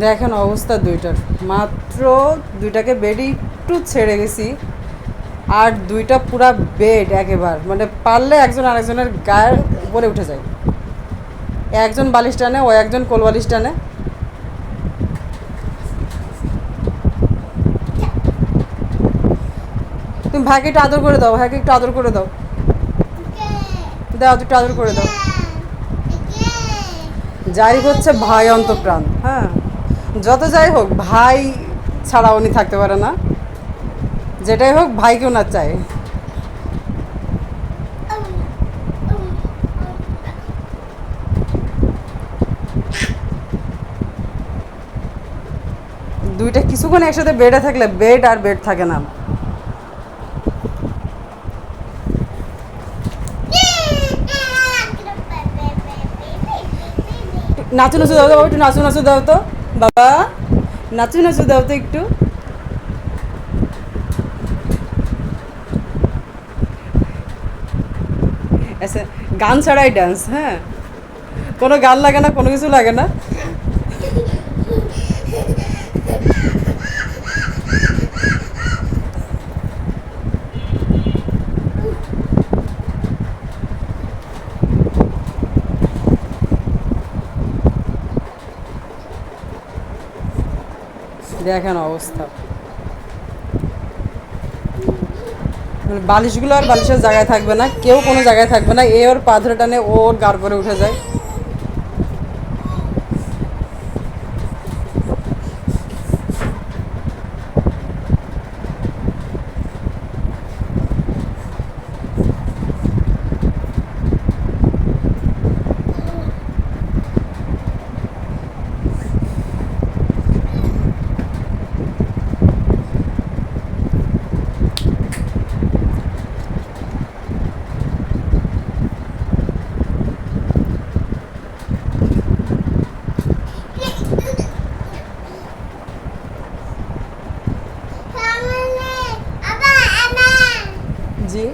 দেখেন অবস্থা দুইটার, মাত্র দুইটাকে বেডে একটু ছেড়ে গেছি, আর দুইটা পুরা বেড একেবারে, মানে পারলে একজন আরেকজনের গায়ের উপরে উঠে যায়। একজন বালিশ টানে, ও একজন কোল বালিশ টানে। তুমি ভাইকে একটু আদর করে দাও, ভাইকে একটু আদর করে দাও, দাও একটু আদর করে দাও। যাই হচ্ছে ভাই অন্তপ্রাণ, হ্যাঁ, যত যাই হোক ভাই ছাড়া উনি থাকতে পারে না, যেটাই হোক ভাইকে ওনার চাই। দুইটা কিছুক্ষণ একসাথে বেডে থাকলে বেড আর বেড থাকে না। নাচু নাচু দাও তো বাবা, একটু নাচু নাচু দাও তো বাবা, নাচু নাচু দাও তো একটু। আচ্ছা, গান ছাড়াই ডান্স, হ্যাঁ, কোনো গান লাগে না, কোনো কিছু লাগে না। দেখেন অবস্থা, বালিশগুলো আর বালিশের জায়গায় থাকবে না, কেউ কোনো জায়গায় থাকবে না, এ ওর পা ধরে টানে ওর গার করে উঠে যায়। জি,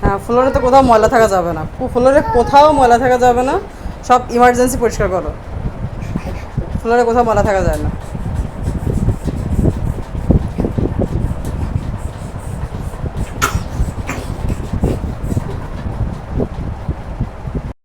হ্যাঁ, ফ্লোরে তো কোথাও ময়লা থাকা যাবে না, ফ্লোরে কোথাও ময়লা থাকা যাবে না, সব ইমার্জেন্সি পরিষ্কার করো, ফ্লোরে কোথাও ময়লা থাকা যায় না।